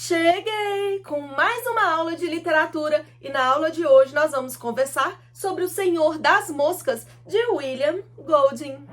Cheguei com mais uma aula de literatura e na aula de hoje nós vamos conversar sobre O Senhor das Moscas, de William Golding.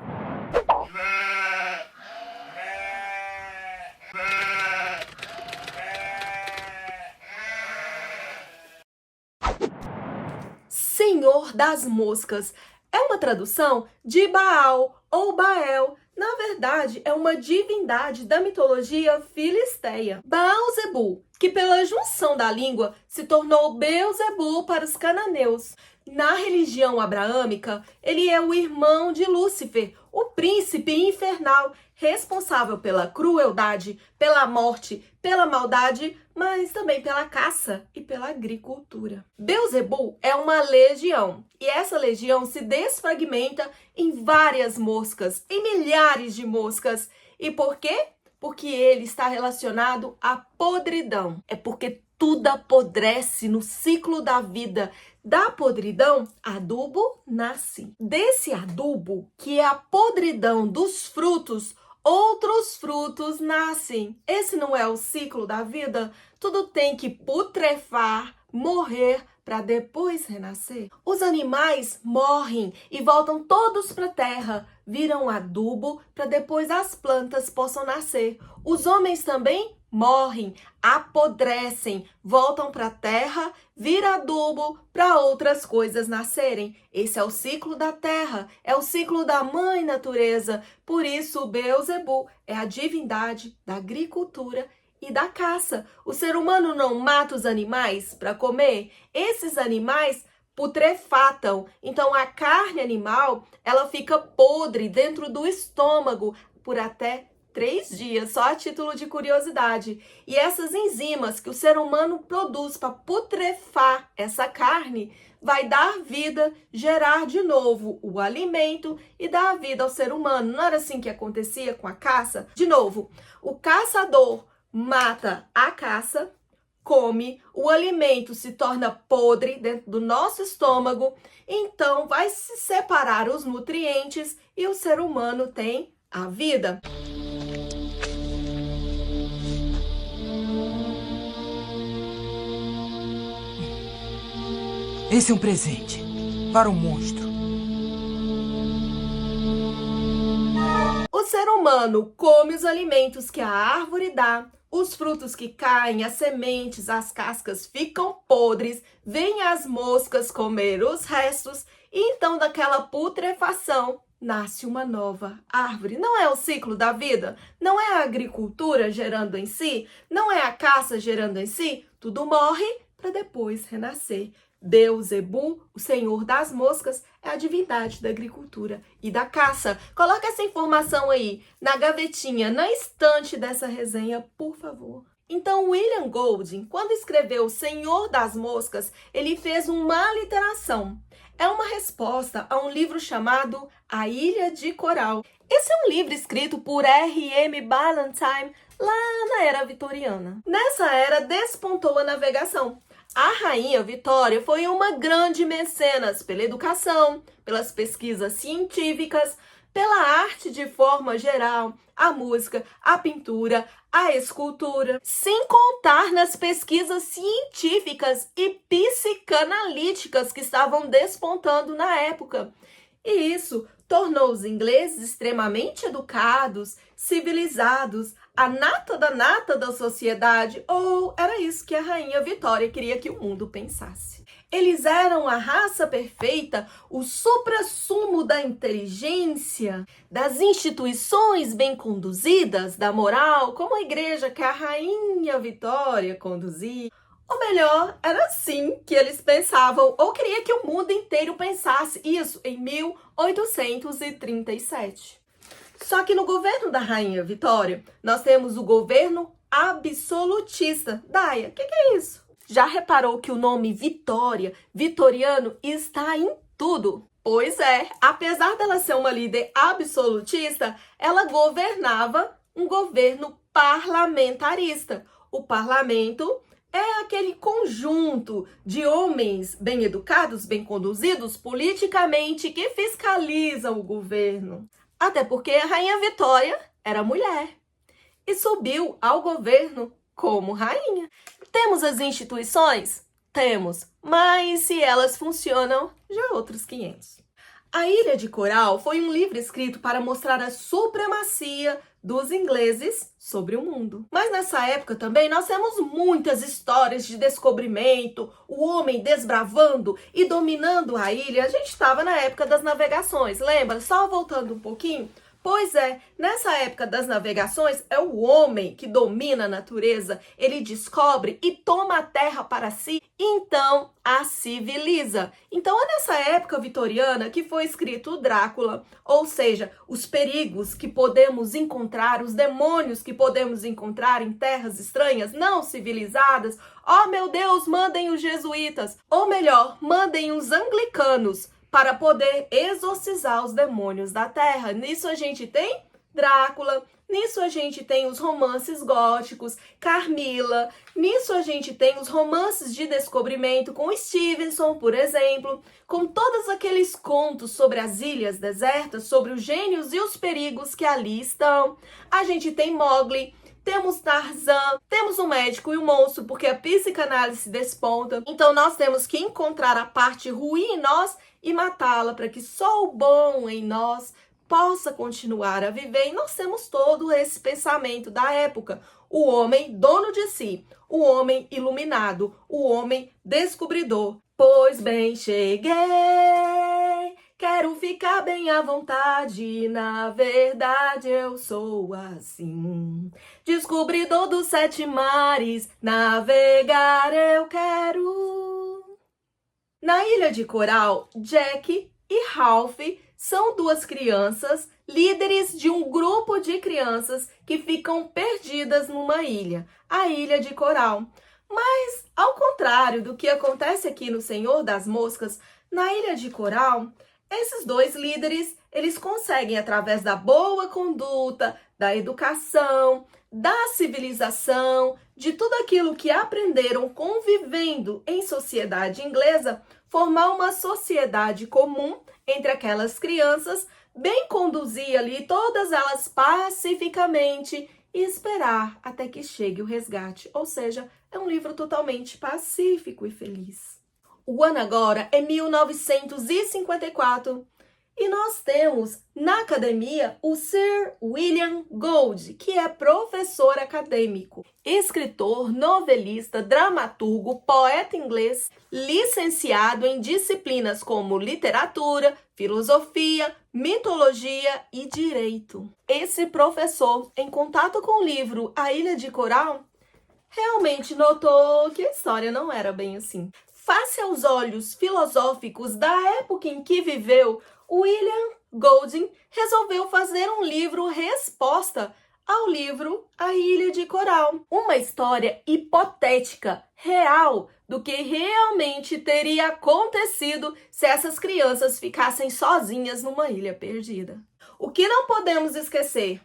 Senhor das Moscas é uma tradução de Baal ou Bael. Na verdade, é uma divindade da mitologia filisteia. Baal-zebu, que pela junção da língua se tornou Beuzebu para os cananeus. Na religião abraâmica, ele é o irmão de Lúcifer, o príncipe infernal, responsável pela crueldade, pela morte, pela maldade, mas também pela caça e pela agricultura. Beuzebu é uma legião, e essa legião se desfragmenta em várias moscas, em milhares de moscas. E por quê? Porque ele está relacionado à podridão. É porque tudo apodrece no ciclo da vida. Da podridão, adubo nasce. Desse adubo, que é a podridão dos frutos, outros frutos nascem. Esse não é o ciclo da vida? Tudo tem que putrefar, morrer, para depois renascer. Os animais morrem e voltam todos para a terra, viram adubo para depois as plantas possam nascer. Os homens também morrem, apodrecem, voltam para a terra, vira adubo para outras coisas nascerem. Esse é o ciclo da terra, é o ciclo da mãe natureza. Por isso, o Beuzebu é a divindade da agricultura e da caça. O ser humano não mata os animais para comer. Esses animais putrefatam. Então, a carne animal, ela fica podre dentro do estômago por até 3 dias, só a título de curiosidade. E essas enzimas que o ser humano produz para putrefar essa carne vai dar vida, gerar de novo o alimento e dar vida ao ser humano. Não era assim que acontecia com a caça? De novo, o caçador mata a caça, come, o alimento se torna podre dentro do nosso estômago, então vai se separar os nutrientes e o ser humano tem a vida. Esse é um presente para o monstro. O ser humano come os alimentos que a árvore dá, os frutos que caem, as sementes, as cascas ficam podres, vêm as moscas comer os restos, e então daquela putrefação nasce uma nova árvore. Não é o ciclo da vida? Não é a agricultura gerando em si? Não é a caça gerando em si? Tudo morre para depois renascer. Beuzebu, o senhor das moscas, é a divindade da agricultura e da caça. Coloca essa informação aí na gavetinha, na estante dessa resenha, por favor. Então, William Golding, quando escreveu O Senhor das Moscas, ele fez uma aliteração. É uma resposta a um livro chamado A Ilha de Coral. Esse é um livro escrito por R.M. Ballantyne lá na Era Vitoriana. Nessa era, despontou a navegação. A Rainha Vitória foi uma grande mecenas pela educação, pelas pesquisas científicas, pela arte de forma geral, a música, a pintura, a escultura, sem contar nas pesquisas científicas e psicanalíticas que estavam despontando na época. E isso tornou os ingleses extremamente educados, civilizados, a nata da sociedade, ou era isso que a Rainha Vitória queria que o mundo pensasse. Eles eram a raça perfeita, o suprassumo da inteligência, das instituições bem conduzidas, da moral, como a igreja que a Rainha Vitória conduzia. Ou melhor, era assim que eles pensavam, ou queria que o mundo inteiro pensasse isso em 1837. Só que no governo da Rainha Vitória, nós temos o governo absolutista. Daia, o que é isso? Já reparou que o nome Vitória, vitoriano, está em tudo? Pois é, apesar dela ser uma líder absolutista, ela governava um governo parlamentarista. O parlamento é aquele conjunto de homens bem educados, bem conduzidos politicamente, que fiscalizam o governo. Até porque a Rainha Vitória era mulher e subiu ao governo como rainha. Temos as instituições? Temos, mas se elas funcionam, já é outros 500. A Ilha de Coral foi um livro escrito para mostrar a supremacia dos ingleses sobre o mundo. Mas nessa época também nós temos muitas histórias de descobrimento, o homem desbravando e dominando a ilha. A gente estava na época das navegações, lembra? Só voltando um pouquinho. Pois é, nessa época das navegações, é o homem que domina a natureza, ele descobre e toma a terra para si, então a civiliza. Então é nessa época vitoriana que foi escrito o Drácula, ou seja, os perigos que podemos encontrar, os demônios que podemos encontrar em terras estranhas, não civilizadas. Oh meu Deus, mandem os jesuítas, ou melhor, mandem os anglicanos, para poder exorcizar os demônios da terra. Nisso a gente tem Drácula, nisso a gente tem os romances góticos, Carmila, nisso a gente tem os romances de descobrimento com Stevenson, por exemplo, com todos aqueles contos sobre as ilhas desertas, sobre os gênios e os perigos que ali estão. A gente tem Mowgli, temos Tarzan, temos o médico e o monstro, porque a psicanálise desponta. Então nós temos que encontrar a parte ruim em nós e matá-la, para que só o bom em nós possa continuar a viver. E nós temos todo esse pensamento da época. O homem dono de si, o homem iluminado, o homem descobridor. Pois bem, cheguei, quero ficar bem à vontade, na verdade eu sou assim. Descobridor dos 7 mares, navegar eu quero. Na Ilha de Coral, Jack e Ralph são 2 crianças, líderes de um grupo de crianças que ficam perdidas numa ilha, a Ilha de Coral. Mas, ao contrário do que acontece aqui no Senhor das Moscas, na Ilha de Coral, esses 2 líderes, eles conseguem, através da boa conduta, da educação, da civilização, de tudo aquilo que aprenderam convivendo em sociedade inglesa, formar uma sociedade comum entre aquelas crianças, bem conduzir ali todas elas pacificamente e esperar até que chegue o resgate. Ou seja, é um livro totalmente pacífico e feliz. O ano agora é 1954 e nós temos na academia o Sir William Gould, que é professor acadêmico, escritor, novelista, dramaturgo, poeta inglês, licenciado em disciplinas como literatura, filosofia, mitologia e direito. Esse professor, em contato com o livro A Ilha de Coral, realmente notou que a história não era bem assim. Face aos olhos filosóficos da época em que viveu, William Golding resolveu fazer um livro resposta ao livro A Ilha de Coral. Uma história hipotética, real, do que realmente teria acontecido se essas crianças ficassem sozinhas numa ilha perdida. O que não podemos esquecer?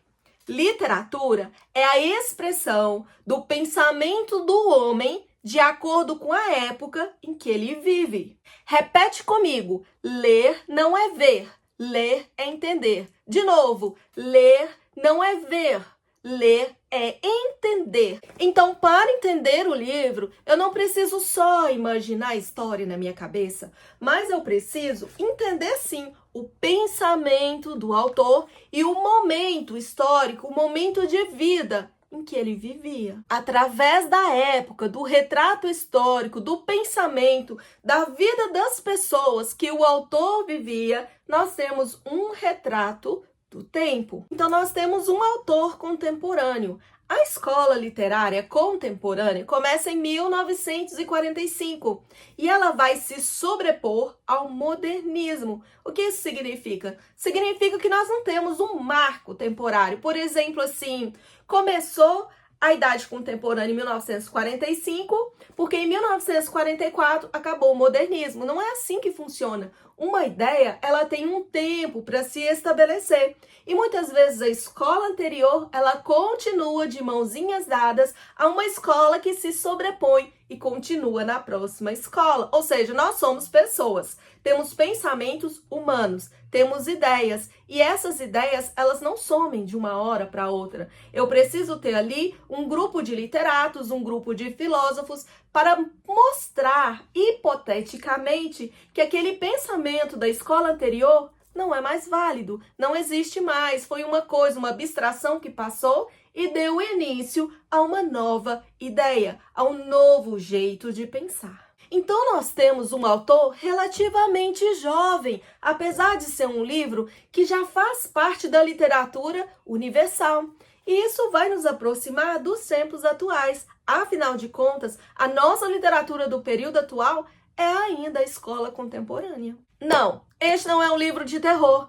Literatura é a expressão do pensamento do homem de acordo com a época em que ele vive. Repete comigo: ler não é ver, ler é entender. De novo, ler não é ver, ler é entender. Então, para entender o livro, eu não preciso só imaginar a história na minha cabeça, mas eu preciso entender sim o pensamento do autor e o momento histórico, o momento de vida em que ele vivia. Através da época, do retrato histórico, do pensamento, da vida das pessoas que o autor vivia, nós temos um retrato do tempo. Então, nós temos um autor contemporâneo. A escola literária contemporânea começa em 1945 e ela vai se sobrepor ao modernismo. O que isso significa? Significa que nós não temos um marco temporário. Por exemplo, assim, começou a Idade Contemporânea em 1945, porque em 1944 acabou o modernismo. Não é assim que funciona. Uma ideia, ela tem um tempo para se estabelecer. E muitas vezes a escola anterior, ela continua de mãozinhas dadas a uma escola que se sobrepõe e continua na próxima escola. Ou seja, nós somos pessoas, temos pensamentos humanos, temos ideias. E essas ideias, elas não somem de uma hora para outra. Eu preciso ter ali um grupo de literatos, um grupo de filósofos para mostrar hipoteticamente que aquele pensamento da escola anterior não é mais válido, não existe mais, foi uma coisa, uma abstração que passou e deu início a uma nova ideia, a um novo jeito de pensar. Então nós temos um autor relativamente jovem, apesar de ser um livro que já faz parte da literatura universal. E isso vai nos aproximar dos tempos atuais. Afinal de contas, a nossa literatura do período atual é ainda a escola contemporânea. Não, este não é um livro de terror.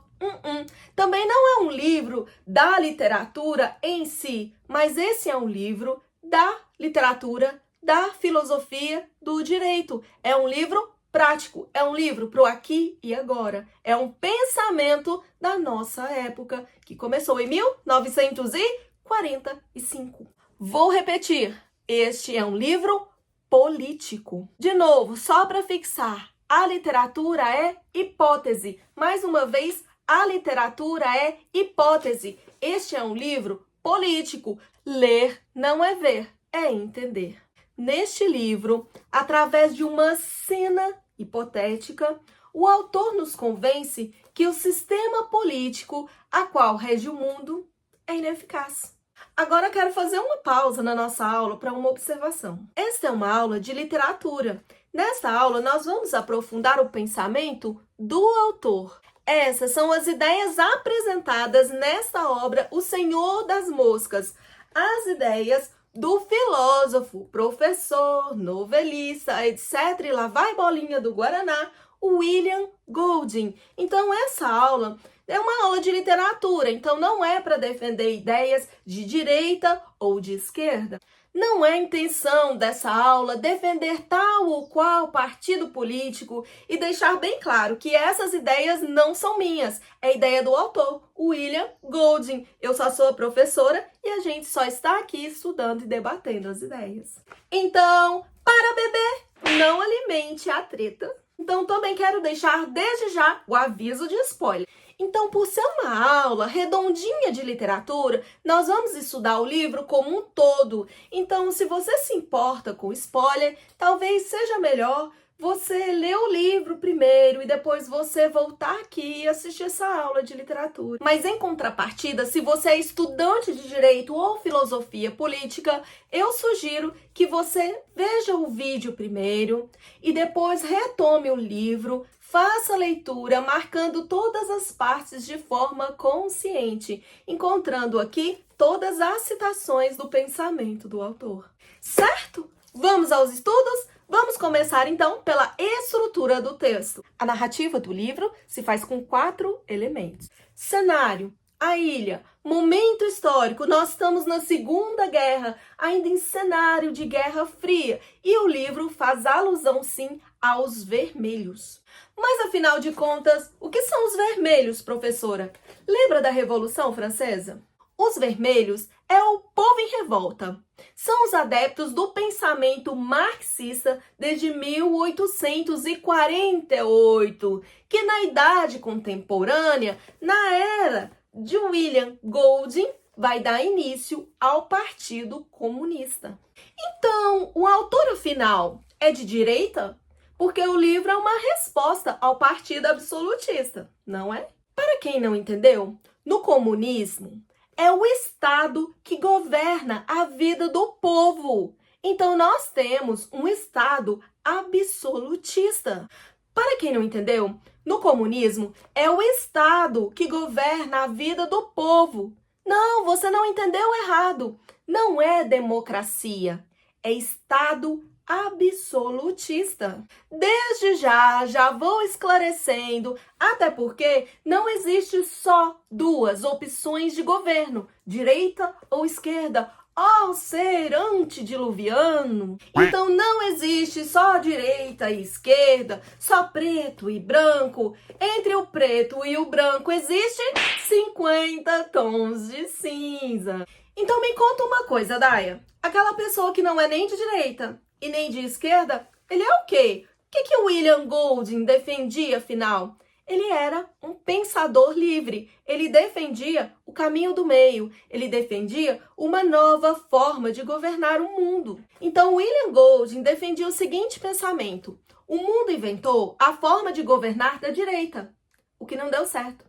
Também não é um livro da literatura em si, mas esse é um livro da literatura, da filosofia, do direito. É um livro prático, é um livro para o aqui e agora. É um pensamento da nossa época, que começou em 1945. Vou repetir, este é um livro político. De novo, só para fixar, a literatura é hipótese. Mais uma vez, a literatura é hipótese. Este é um livro político. Ler não é ver, é entender. Neste livro, através de uma cena hipotética, o autor nos convence que o sistema político a qual rege o mundo é ineficaz. Agora quero fazer uma pausa na nossa aula para uma observação. Esta é uma aula de literatura. Nesta aula, nós vamos aprofundar o pensamento do autor. Essas são as ideias apresentadas nesta obra, O Senhor das Moscas. As ideias do filósofo, professor, novelista, etc. E lá vai bolinha do Guaraná, William Golding. Então, essa aula é uma aula de literatura, então não é para defender ideias de direita ou de esquerda. Não é intenção dessa aula defender tal ou qual partido político e deixar bem claro que essas ideias não são minhas. É ideia do autor, William Golding. Eu só sou a professora e a gente só está aqui estudando e debatendo as ideias. Então, para beber, não alimente a treta. Então, também quero deixar desde já o aviso de spoiler. Então, por ser uma aula redondinha de literatura, nós vamos estudar o livro como um todo. Então, se você se importa com spoiler, talvez seja melhor você ler o livro primeiro e depois você voltar aqui e assistir essa aula de literatura. Mas, em contrapartida, se você é estudante de direito ou filosofia política, eu sugiro que você veja o vídeo primeiro e depois retome o livro. Faça a leitura marcando todas as partes de forma consciente, encontrando aqui todas as citações do pensamento do autor. Certo? Vamos aos estudos? Vamos começar então pela estrutura do texto. A narrativa do livro se faz com 4 elementos. Cenário, a ilha, momento histórico, nós estamos na Segunda Guerra, ainda em cenário de Guerra Fria, e o livro faz alusão sim aos vermelhos. Mas, afinal de contas, o que são os vermelhos, professora? Lembra da Revolução Francesa? Os vermelhos é o povo em revolta. São os adeptos do pensamento marxista desde 1848, que na idade contemporânea, na era de William Golding, vai dar início ao Partido Comunista. Então, o autor afinal é de direita? Porque o livro é uma resposta ao partido absolutista, não é? Para quem não entendeu, no comunismo é o Estado que governa a vida do povo. Então nós temos um Estado absolutista. Para quem não entendeu, no comunismo é o Estado que governa a vida do povo. Não, você não entendeu errado. Não é democracia, é Estado absolutista. Desde já vou esclarecendo, até porque não existe só 2 opções de governo, direita ou esquerda. Ao ser antediluviano. Então não existe só direita e esquerda, só preto e branco. Entre o preto e o branco existem 50 tons de cinza. Então me conta uma coisa, Daia. Aquela pessoa que não é nem de direita e nem de esquerda, ele é o quê? O que o William Golding defendia, afinal? Ele era um pensador livre, ele defendia o caminho do meio, ele defendia uma nova forma de governar o mundo. Então, William Golding defendia o seguinte pensamento: o mundo inventou a forma de governar da direita, o que não deu certo.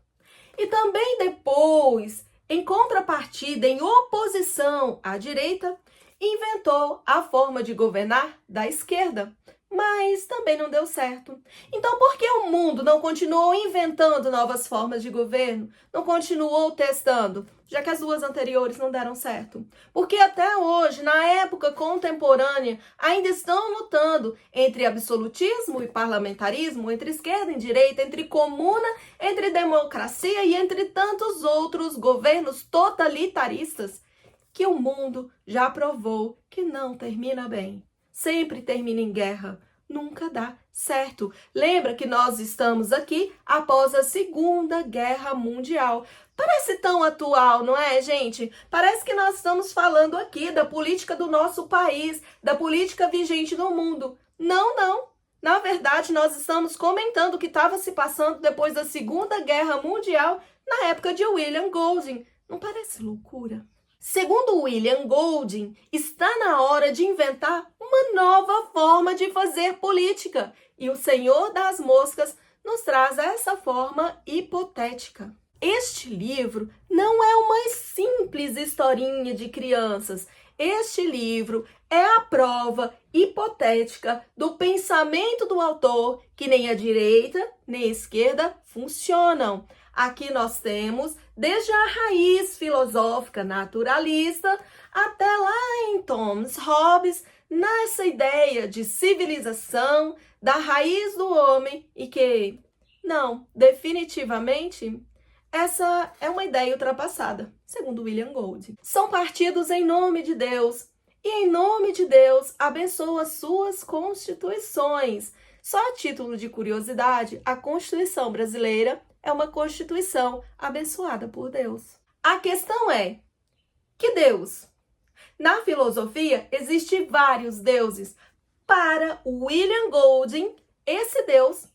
E também depois, em contrapartida, em oposição à direita, inventou a forma de governar da esquerda, mas também não deu certo. Então, por que o mundo não continuou inventando novas formas de governo? Não continuou testando, já que as duas anteriores não deram certo? Porque até hoje, na época contemporânea, ainda estão lutando entre absolutismo e parlamentarismo, entre esquerda e direita, entre comuna, entre democracia e entre tantos outros governos totalitaristas que o mundo já provou que não termina bem. Sempre termina em guerra, nunca dá certo. Lembra que nós estamos aqui após a Segunda Guerra Mundial. Parece tão atual, não é, gente? Parece que nós estamos falando aqui da política do nosso país, da política vigente no mundo. Não, não. Na verdade, nós estamos comentando o que estava se passando depois da Segunda Guerra Mundial, na época de William Golding. Não parece loucura? Segundo William Golding, está na hora de inventar uma nova forma de fazer política. E o Senhor das Moscas nos traz essa forma hipotética. Este livro não é uma simples historinha de crianças. Este livro é a prova hipotética do pensamento do autor, que nem a direita nem a esquerda funcionam. Aqui nós temos desde a raiz filosófica naturalista até lá em Thomas Hobbes, nessa ideia de civilização, da raiz do homem e que, não, definitivamente, essa é uma ideia ultrapassada, segundo William Golding. São partidos em nome de Deus e em nome de Deus abençoa suas constituições. Só a título de curiosidade, a Constituição brasileira é uma Constituição abençoada por Deus. A questão é, que Deus? Na filosofia, existem vários deuses. Para William Golding, esse Deus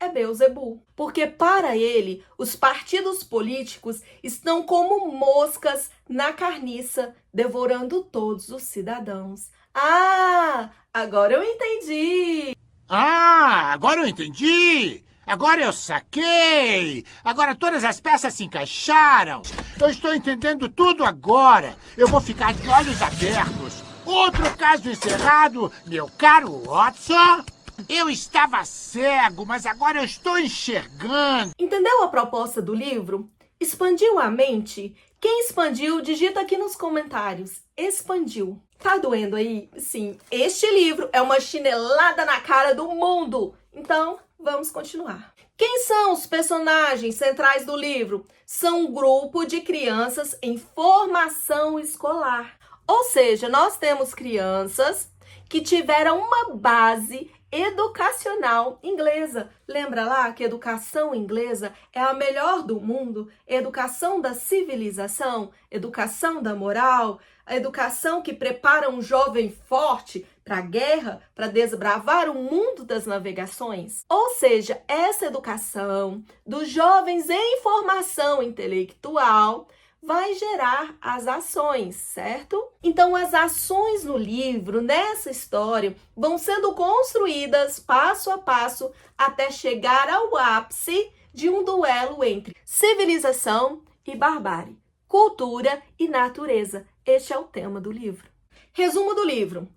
é Beelzebub. Porque para ele, os partidos políticos estão como moscas na carniça, devorando todos os cidadãos. Ah, agora eu entendi! Agora eu entendi! Agora eu saquei! Agora todas as peças se encaixaram! Eu estou entendendo tudo agora! Eu vou ficar de olhos abertos! Outro caso encerrado, meu caro Watson! Eu estava cego, mas agora eu estou enxergando! Entendeu a proposta do livro? Expandiu a mente? Quem expandiu, digita aqui nos comentários. Expandiu. Tá doendo aí? Sim, este livro é uma chinelada na cara do mundo! Então, vamos continuar. Quem são os personagens centrais do livro? São um grupo de crianças em formação escolar. Ou seja, nós temos crianças que tiveram uma base educacional inglesa. Lembra lá que a educação inglesa é a melhor do mundo? Educação da civilização, educação da moral, a educação que prepara um jovem forte para a guerra, para desbravar o mundo das navegações. Ou seja, essa educação dos jovens em formação intelectual vai gerar as ações, certo? Então, as ações no livro, nessa história, vão sendo construídas passo a passo até chegar ao ápice de um duelo entre civilização e barbárie, cultura e natureza. Este é o tema do livro. Resumo do livro.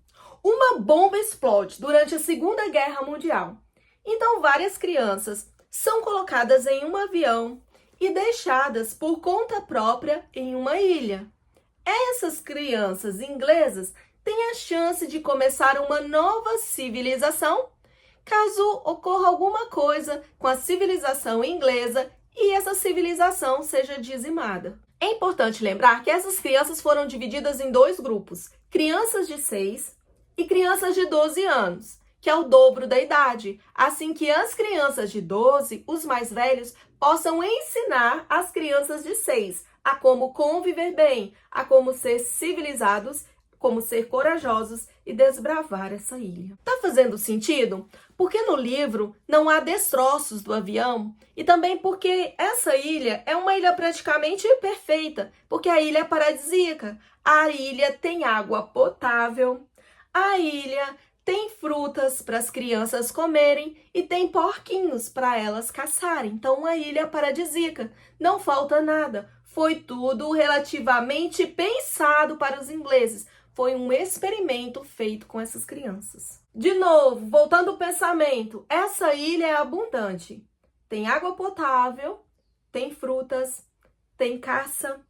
Uma bomba explode durante a Segunda Guerra Mundial. Então, várias crianças são colocadas em um avião e deixadas por conta própria em uma ilha. Essas crianças inglesas têm a chance de começar uma nova civilização caso ocorra alguma coisa com a civilização inglesa e essa civilização seja dizimada. É importante lembrar que essas crianças foram divididas em 2 grupos, crianças de 6 e crianças de 12 anos, que é o dobro da idade, assim que as crianças de 12, os mais velhos, possam ensinar as crianças de 6 a como conviver bem, a como ser civilizados, como ser corajosos e desbravar essa ilha. Tá fazendo sentido? Porque no livro não há destroços do avião e também porque essa ilha é uma ilha praticamente perfeita, porque a ilha é paradisíaca. A ilha tem água potável, a ilha tem frutas para as crianças comerem e tem porquinhos para elas caçarem. Então, uma ilha paradisíaca. Não falta nada. Foi tudo relativamente pensado para os ingleses. Foi um experimento feito com essas crianças. De novo, voltando ao pensamento, essa ilha é abundante. Tem água potável, tem frutas, tem caça.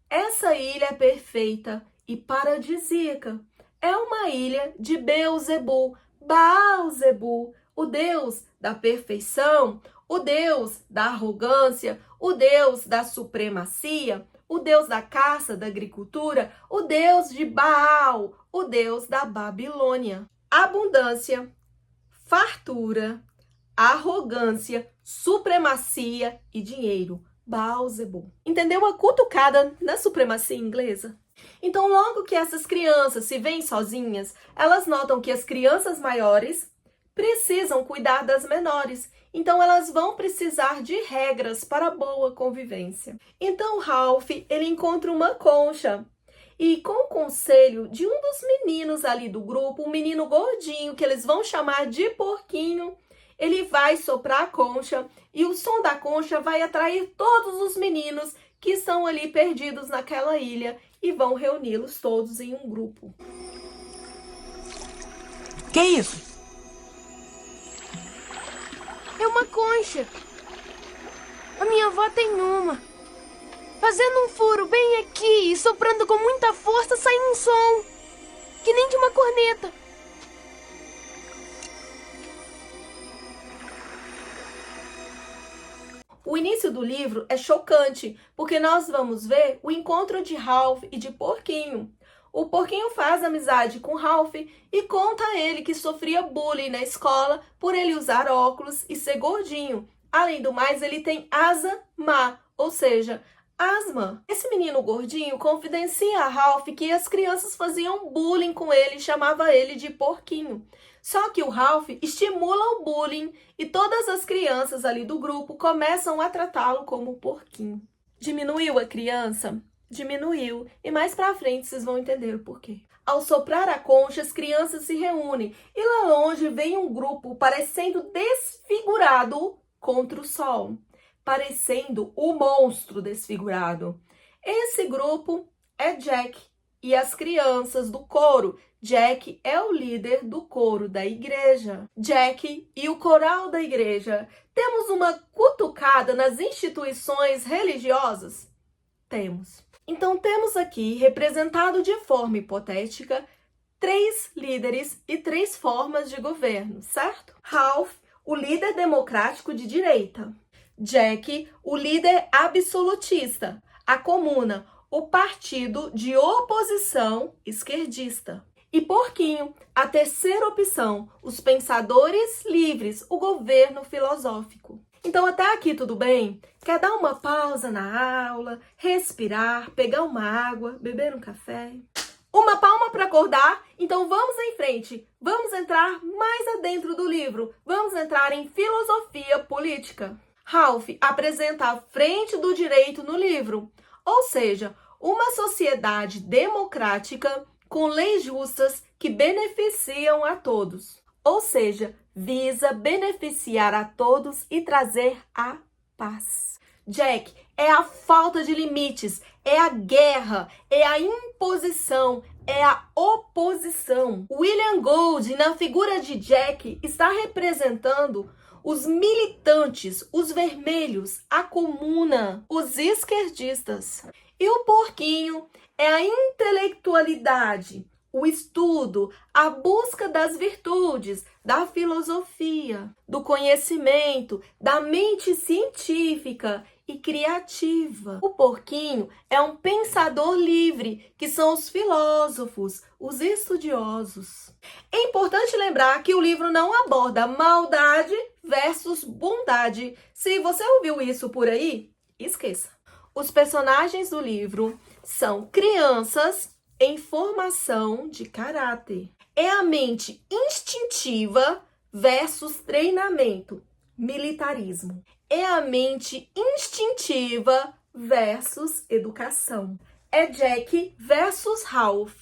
Essa ilha é perfeita e paradisíaca. É uma ilha de Beelzebul, Baal-zebu, o deus da perfeição, o deus da arrogância, o deus da supremacia, o deus da caça, da agricultura, o deus de Baal, o deus da Babilônia. Abundância, fartura, arrogância, supremacia e dinheiro. Baal-zebu. Entendeu a cutucada na supremacia inglesa? Então, logo que essas crianças se veem sozinhas, elas notam que as crianças maiores precisam cuidar das menores. Então, elas vão precisar de regras para boa convivência. Então, Ralph, ele encontra uma concha. E com o conselho de um dos meninos ali do grupo, um menino gordinho, que eles vão chamar de Porquinho, ele vai soprar a concha e o som da concha vai atrair todos os meninos que estão ali perdidos naquela ilha e vão reuni-los todos em um grupo. Que isso? É uma concha. A minha avó tem uma. Fazendo um furo bem aqui e soprando com muita força sai um som. Que nem de uma corneta. O início do livro é chocante, porque nós vamos ver o encontro de Ralph e de Porquinho. O Porquinho faz amizade com Ralph e conta a ele que sofria bullying na escola por ele usar óculos e ser gordinho. Além do mais, ele tem asa má, ou seja, asma. Esse menino gordinho confidencia a Ralph que as crianças faziam bullying com ele e chamava ele de Porquinho. Só que o Ralph estimula o bullying e todas as crianças ali do grupo começam a tratá-lo como Porquinho. Diminuiu a criança? Diminuiu. E mais pra frente vocês vão entender o porquê. Ao soprar a concha, as crianças se reúnem e lá longe vem um grupo parecendo desfigurado contra o sol. Parecendo o monstro desfigurado. Esse grupo é Jack e as crianças do coro. Jack é o líder do coro da igreja. Jack e o coral da igreja. Temos uma cutucada nas instituições religiosas? Temos. Então, temos aqui, representado de forma hipotética, 3 líderes e 3 formas de governo, certo? Ralph, o líder democrático de direita. Jack, o líder absolutista. A comuna, o partido de oposição esquerdista. E Porquinho, a terceira opção, os pensadores livres, o governo filosófico. Então, até aqui tudo bem? Quer dar uma pausa na aula, respirar, pegar uma água, beber um café? Uma palma para acordar? Então vamos em frente. Vamos entrar mais adentro do livro. Vamos entrar em filosofia política. Ralph apresenta a frente do direito no livro, ou seja, uma sociedade democrática com leis justas que beneficiam a todos. Ou seja, visa beneficiar a todos e trazer a paz. Jack é a falta de limites, é a guerra, é a imposição, é a oposição. William Gould, na figura de Jack, está representando os militantes, os vermelhos, a comuna, os esquerdistas. E o Porquinho é a intelectualidade, o estudo, a busca das virtudes, da filosofia, do conhecimento, da mente científica e criativa. O porquinho é um pensador livre, que são os filósofos, os estudiosos. É importante lembrar que o livro não aborda maldade versus bondade. Se você ouviu isso por aí, esqueça. Os personagens do livro são crianças em formação de caráter. É a mente instintiva versus treinamento, militarismo. É a mente instintiva versus educação. É Jack versus Ralph.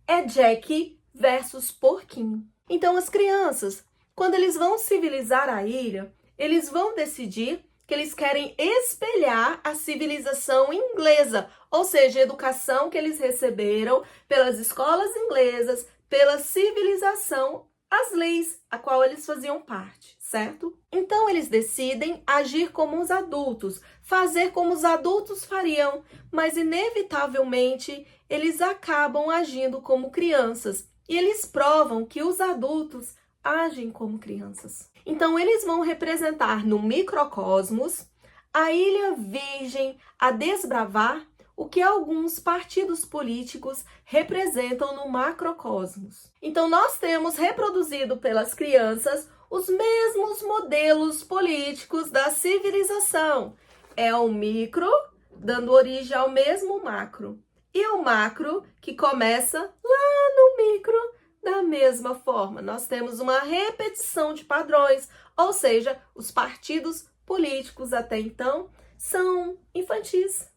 É Jack versus porquinho. Então, as crianças, quando eles vão civilizar a ilha, eles vão decidir que eles querem espelhar a civilização inglesa, ou seja, a educação que eles receberam pelas escolas inglesas, pela civilização, as leis a qual eles faziam parte, certo? Então, eles decidem agir como os adultos, fazer como os adultos fariam, mas, inevitavelmente, eles acabam agindo como crianças. E eles provam que os adultos agem como crianças. Então, eles vão representar no microcosmos a ilha virgem a desbravar o que alguns partidos políticos representam no macrocosmos. Então, nós temos reproduzido pelas crianças os mesmos modelos políticos da civilização. É o micro dando origem ao mesmo macro. E o macro que começa lá no micro da mesma forma. Nós temos uma repetição de padrões, ou seja, os partidos políticos até então são infantis.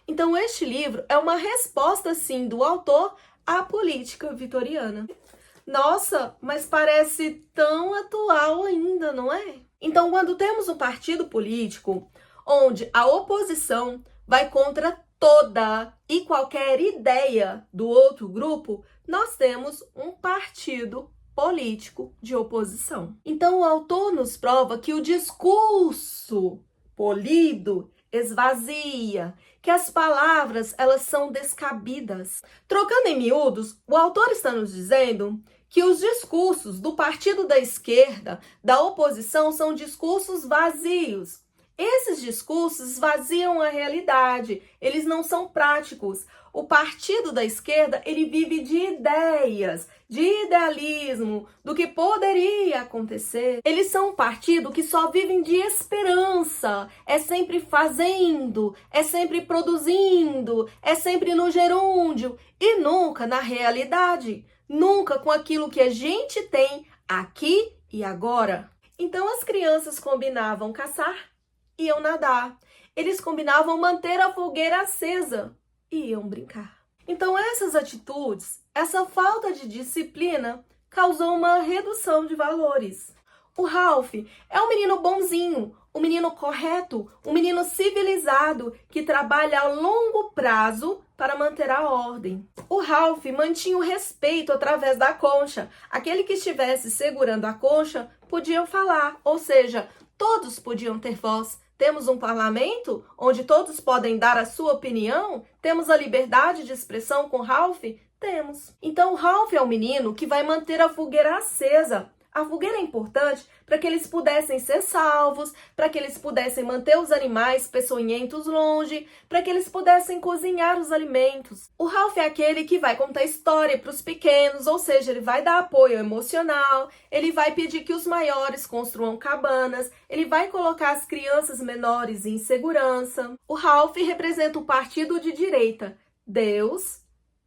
Então, este livro é uma resposta, sim, do autor à política vitoriana. Nossa, mas parece tão atual ainda, não é? Então, quando temos um partido político onde a oposição vai contra toda e qualquer ideia do outro grupo, nós temos um partido político de oposição. Então, o autor nos prova que o discurso polido esvazia, que as palavras, elas são descabidas. Trocando em miúdos, o autor está nos dizendo que os discursos do partido da esquerda, da oposição, são discursos vazios. Esses discursos esvaziam a realidade, eles não são práticos. O partido da esquerda, ele vive de ideias, de idealismo, do que poderia acontecer. Eles são um partido que só vivem de esperança, é sempre fazendo, é sempre produzindo, é sempre no gerúndio e nunca na realidade, nunca com aquilo que a gente tem aqui e agora. Então as crianças combinavam caçar, iam nadar. Eles combinavam manter a fogueira acesa e iam brincar. Então essas atitudes, essa falta de disciplina, causou uma redução de valores. O Ralph é um menino bonzinho, um menino correto, um menino civilizado que trabalha a longo prazo para manter a ordem. O Ralph mantinha o respeito através da concha. Aquele que estivesse segurando a concha podia falar, ou seja, todos podiam ter voz. Temos um parlamento onde todos podem dar a sua opinião? Temos a liberdade de expressão com Ralph? Temos. Então, Ralph é um menino que vai manter a fogueira acesa. A fogueira é importante para que eles pudessem ser salvos, para que eles pudessem manter os animais peçonhentos longe, para que eles pudessem cozinhar os alimentos. O Ralph é aquele que vai contar história para os pequenos, ou seja, ele vai dar apoio emocional, ele vai pedir que os maiores construam cabanas, ele vai colocar as crianças menores em segurança. O Ralph representa o partido de direita, Deus,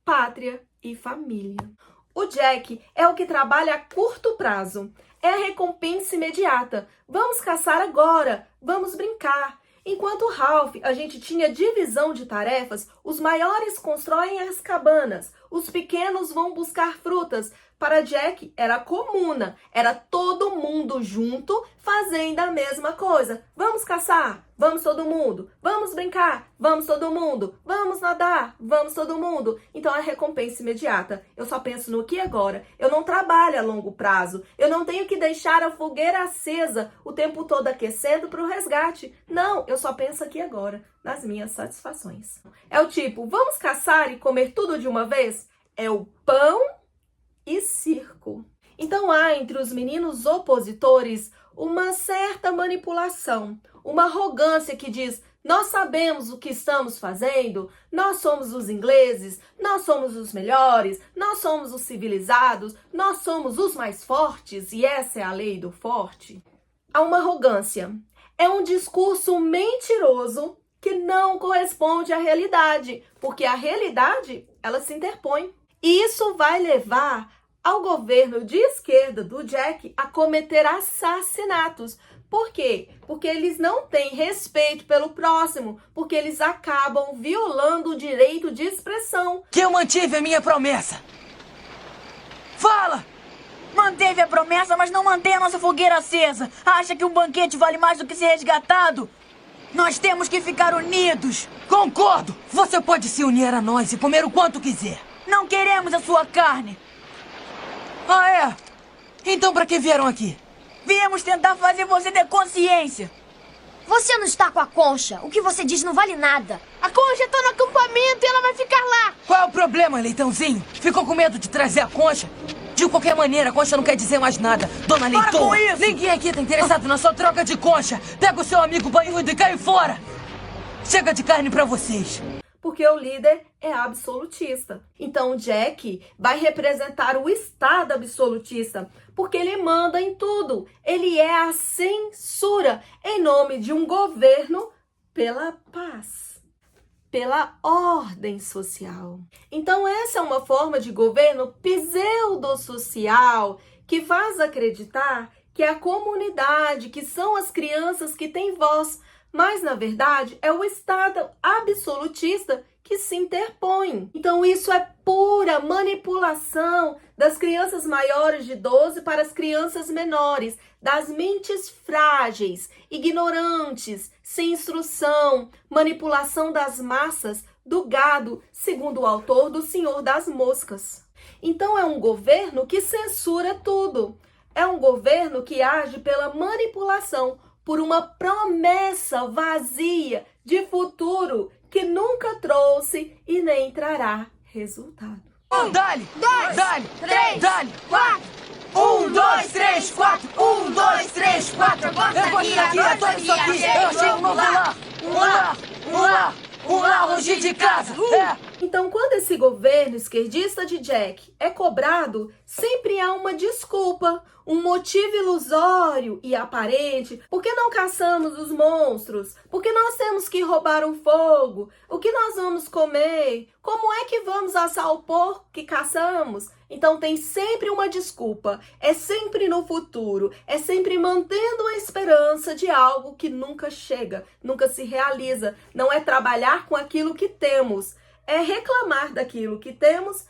pátria e família. O Jack é o que trabalha a curto prazo. É a recompensa imediata. Vamos caçar agora, vamos brincar. Enquanto o Ralph, a gente tinha divisão de tarefas, os maiores constroem as cabanas, os pequenos vão buscar frutas. Para Jack era comuna, era todo mundo junto fazendo a mesma coisa. Vamos caçar, vamos todo mundo, vamos brincar, vamos todo mundo, vamos nadar, vamos todo mundo. Então é recompensa imediata. Eu só penso no aqui e agora. Eu não trabalho a longo prazo. Eu não tenho que deixar a fogueira acesa o tempo todo aquecendo para o resgate. Não, eu só penso aqui e agora, nas minhas satisfações. É o tipo, vamos caçar e comer tudo de uma vez? É o pão e circo. Então há entre os meninos opositores uma certa manipulação, uma arrogância que diz: Nós sabemos o que estamos fazendo, nós somos os ingleses, nós somos os melhores, nós somos os civilizados, nós somos os mais fortes e essa é a lei do forte. Há uma arrogância. É um discurso mentiroso que não corresponde à realidade, porque a realidade, ela se interpõe. E isso vai levar ao governo de esquerda do Jack a cometer assassinatos. Por quê? Porque eles não têm respeito pelo próximo, porque eles acabam violando o direito de expressão. Que eu mantive a minha promessa. Fala! Manteve a promessa, mas não mantém a nossa fogueira acesa. Acha que um banquete vale mais do que ser resgatado? Nós temos que ficar unidos. Concordo! Você pode se unir a nós e comer o quanto quiser. Não queremos a sua carne. Ah, é? Então pra que vieram aqui? Viemos tentar fazer você ter consciência. Você não está com a concha. O que você diz não vale nada. A concha tá no acampamento e ela vai ficar lá. Qual é o problema, Leitãozinho? Ficou com medo de trazer a concha? De qualquer maneira, a concha não quer dizer mais nada. Dona Para Leitoa, com isso! ninguém aqui tá interessado na sua troca de concha. Pega o seu amigo banhudo e cai fora. Chega de carne pra vocês. Porque o líder é absolutista. Então, o Jack vai representar o Estado absolutista, porque ele manda em tudo. Ele é a censura em nome de um governo pela paz, pela ordem social. Então, essa é uma forma de governo pseudo-social que faz acreditar que é a comunidade, que são as crianças que têm voz, mas, na verdade, é o Estado absolutista que se interpõe. Então, isso é pura manipulação das crianças maiores de 12 para as crianças menores, das mentes frágeis, ignorantes, sem instrução, manipulação das massas, do gado, segundo o autor do Senhor das Moscas. Então, é um governo que censura tudo. É um governo que age pela manipulação, por uma promessa vazia de futuro que nunca trouxe e nem trará resultado. Dale! Dale! 3, Dale! 4. 1, 2, 3, 4! 1, 2, 3, 4! Eu gosto daqui, adoro isso aqui! Eu achei um novo lar! Um lar longe de casa! Então, quando esse governo esquerdista de Jack é cobrado, sempre há uma desculpa, um motivo ilusório e aparente. Por que não caçamos os monstros? Por que nós temos que roubar o fogo? O que nós vamos comer? Como é que vamos assar o porco que caçamos? Então tem sempre uma desculpa, é sempre no futuro, é sempre mantendo a esperança de algo que nunca chega, nunca se realiza. Não é trabalhar com aquilo que temos, é reclamar daquilo que temos,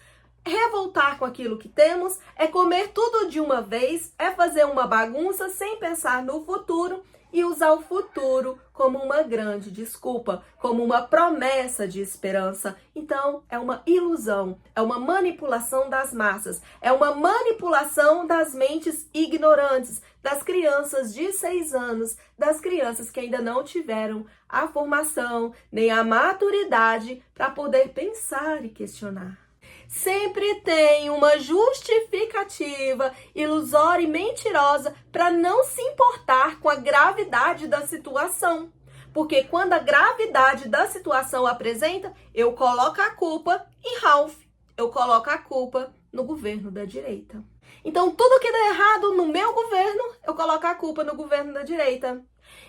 revoltar com aquilo que temos, é comer tudo de uma vez, é fazer uma bagunça sem pensar no futuro e usar o futuro como uma grande desculpa, como uma promessa de esperança. Então, é uma ilusão, é uma manipulação das massas, é uma manipulação das mentes ignorantes, das crianças de 6 anos, das crianças que ainda não tiveram a formação, nem a maturidade para poder pensar e questionar. Sempre tem uma justificativa ilusória e mentirosa para não se importar com a gravidade da situação. Porque quando a gravidade da situação apresenta, eu coloco a culpa em Ralph, eu coloco a culpa no governo da direita. Então, tudo que dá errado no meu governo, eu coloco a culpa no governo da direita.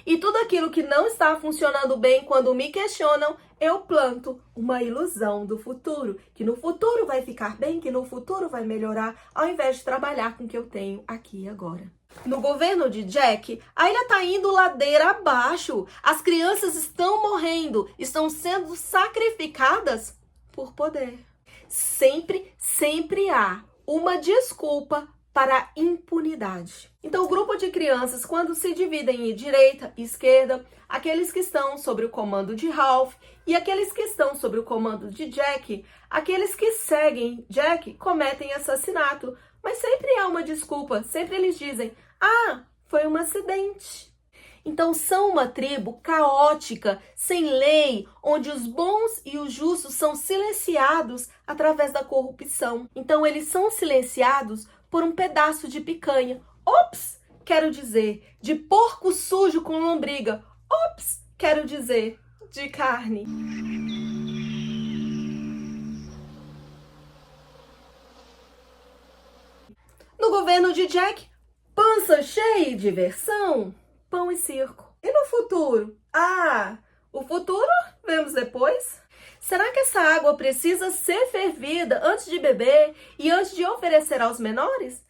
E tudo aquilo que não está funcionando bem quando me questionam, eu planto uma ilusão do futuro, que no futuro vai ficar bem, que no futuro vai melhorar, ao invés de trabalhar com o que eu tenho aqui e agora. No governo de Jack, a ilha está indo ladeira abaixo. As crianças estão morrendo, estão sendo sacrificadas por poder. Sempre há uma desculpa para a impunidade. Então, o grupo de crianças, quando se dividem em direita e esquerda, aqueles que estão sob o comando de Ralph e aqueles que estão sob o comando de Jack, aqueles que seguem Jack cometem assassinato. Mas sempre há uma desculpa, sempre eles dizem, foi um acidente. Então, são uma tribo caótica, sem lei, onde os bons e os justos são silenciados através da corrupção. Então, eles são silenciados por um pedaço de picanha. Ops, quero dizer, de porco sujo com lombriga. Ops, quero dizer, de carne. No governo de Jack, pança cheia e diversão, pão e circo. E no futuro? O futuro vemos depois. Será que essa água precisa ser fervida antes de beber e antes de oferecer aos menores?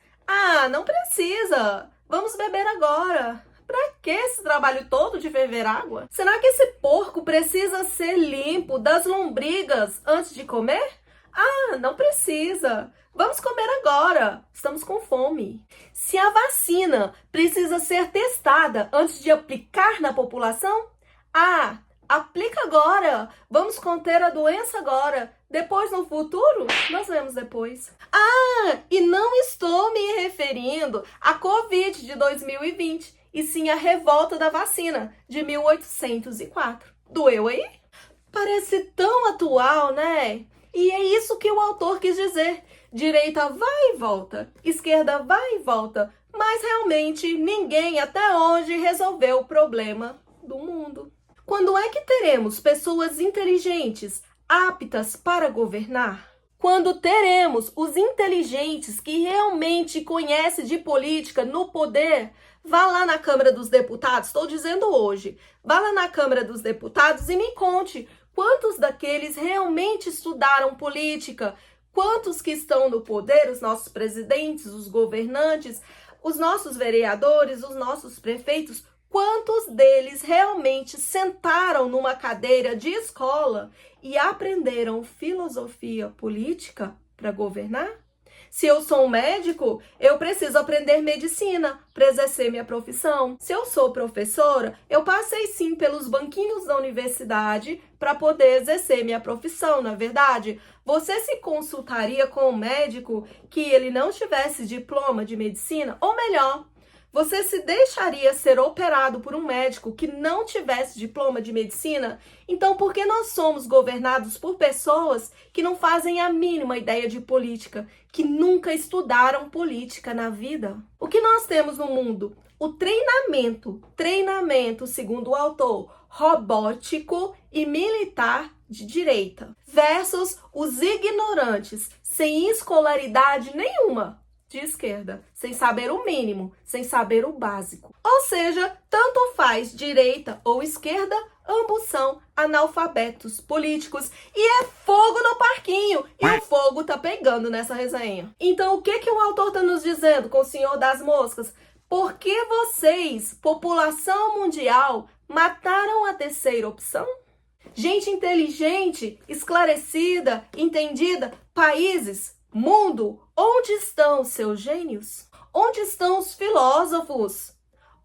Não precisa. Vamos beber agora. Pra que esse trabalho todo de ferver água? Será que esse porco precisa ser limpo das lombrigas antes de comer? Não precisa. Vamos comer agora. Estamos com fome. Se a vacina precisa ser testada antes de aplicar na população? Aplica agora. Vamos conter a doença agora. Depois, no futuro, nós vemos depois. E não estou me referindo à Covid de 2020, e sim à revolta da vacina de 1804. Doeu aí? Parece tão atual, né? E é isso que o autor quis dizer. Direita vai e volta, esquerda vai e volta, mas realmente ninguém até hoje resolveu o problema do mundo. Quando é que teremos pessoas inteligentes, aptas para governar? Quando teremos os inteligentes que realmente conhecem de política no poder? Vá lá na Câmara dos Deputados, estou dizendo hoje, vá lá na Câmara dos Deputados e me conte quantos daqueles realmente estudaram política, quantos que estão no poder, os nossos presidentes, os governantes, os nossos vereadores, os nossos prefeitos, quantos deles realmente sentaram numa cadeira de escola e aprenderam filosofia política para governar? Se eu sou um médico, eu preciso aprender medicina para exercer minha profissão. Se eu sou professora, eu passei sim pelos banquinhos da universidade para poder exercer minha profissão, não é verdade? Você se consultaria com um médico que ele não tivesse diploma de medicina? Ou melhor, você se deixaria ser operado por um médico que não tivesse diploma de medicina? Então, por que nós somos governados por pessoas que não fazem a mínima ideia de política, que nunca estudaram política na vida? O que nós temos no mundo? O treinamento, segundo o autor, robótico e militar de direita, versus os ignorantes, sem escolaridade nenhuma, de esquerda, sem saber o mínimo, sem saber o básico. Ou seja, tanto faz direita ou esquerda, ambos são analfabetos políticos. E é fogo no parquinho. E o fogo tá pegando nessa resenha. Então, o que o autor tá nos dizendo com o Senhor das Moscas? Por que vocês, população mundial, mataram a terceira opção? Gente inteligente, esclarecida, entendida, países, mundo, onde estão os seus gênios? Onde estão os filósofos?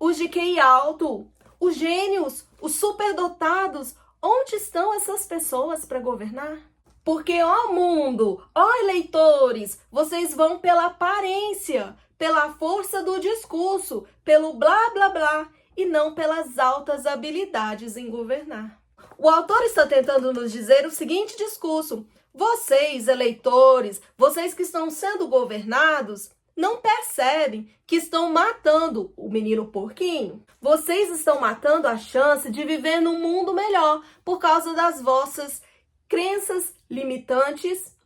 Os de QI alto? Os gênios? Os superdotados? Onde estão essas pessoas para governar? Porque, ó mundo, ó eleitores, vocês vão pela aparência, pela força do discurso, pelo blá blá blá, e não pelas altas habilidades em governar. O autor está tentando nos dizer o seguinte discurso: vocês, eleitores, vocês que estão sendo governados, não percebem que estão matando o menino porquinho? Vocês estão matando a chance de viver num mundo melhor por causa das vossas crenças limitantes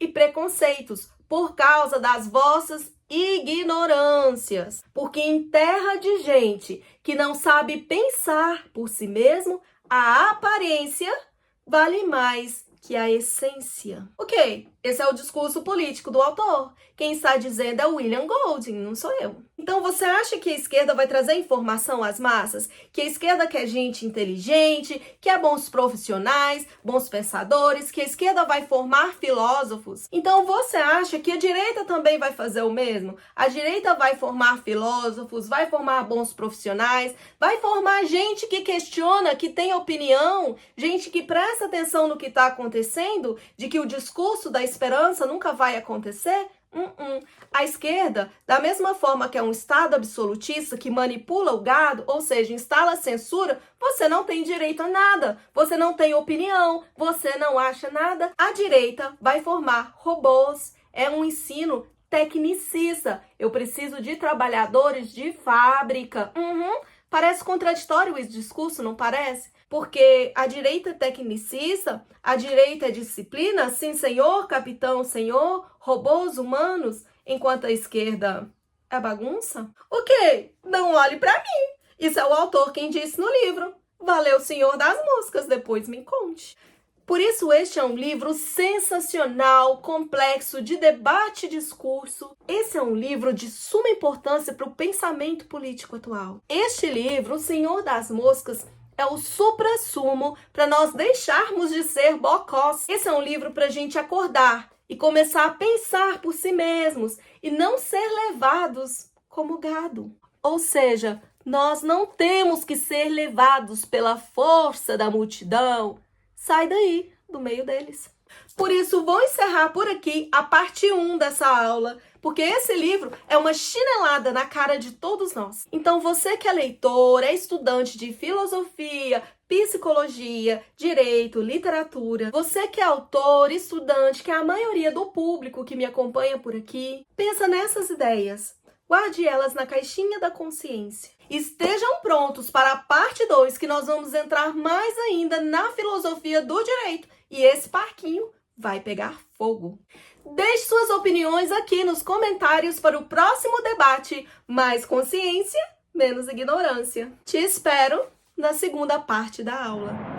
e preconceitos, por causa das vossas ignorâncias. Porque em terra de gente que não sabe pensar por si mesmo, a aparência vale mais que a essência. Ok, esse é o discurso político do autor. Quem está dizendo é o William Golding, não sou eu. Então você acha que a esquerda vai trazer informação às massas? Que a esquerda quer gente inteligente, quer bons profissionais, bons pensadores, que a esquerda vai formar filósofos? Então você acha que a direita também vai fazer o mesmo? A direita vai formar filósofos, vai formar bons profissionais, vai formar gente que questiona, que tem opinião, gente que presta atenção no que está acontecendo, de que o discurso da esperança nunca vai acontecer? A esquerda, da mesma forma que é um Estado absolutista que manipula o gado, ou seja, instala censura, você não tem direito a nada, você não tem opinião, você não acha nada. A direita vai formar robôs, é um ensino tecnicista. Eu preciso de trabalhadores de fábrica. Parece contraditório esse discurso, não parece? Porque a direita é tecnicista, a direita é disciplina, sim senhor, capitão senhor, robôs humanos, enquanto a esquerda é bagunça? O quê? Não olhe pra mim. Isso é o autor quem disse no livro. Valeu, Senhor das Moscas, depois me conte. Por isso, este é um livro sensacional, complexo, de debate e discurso. Esse é um livro de suma importância para o pensamento político atual. Este livro, O Senhor das Moscas, é o suprassumo para nós deixarmos de ser bocós. Esse é um livro para a gente acordar e começar a pensar por si mesmos e não ser levados como gado. Ou seja, nós não temos que ser levados pela força da multidão. Sai daí, do meio deles. Por isso, vou encerrar por aqui a parte 1 dessa aula, porque esse livro é uma chinelada na cara de todos nós. Então, você que é leitor, é estudante de filosofia, psicologia, direito, literatura, você que é autor, estudante, que é a maioria do público que me acompanha por aqui, pensa nessas ideias. Guarde elas na caixinha da consciência. Estejam prontos para a parte 2, que nós vamos entrar mais ainda na filosofia do direito. E esse parquinho vai pegar fogo. Deixe suas opiniões aqui nos comentários para o próximo debate. Mais consciência, menos ignorância. Te espero na segunda parte da aula.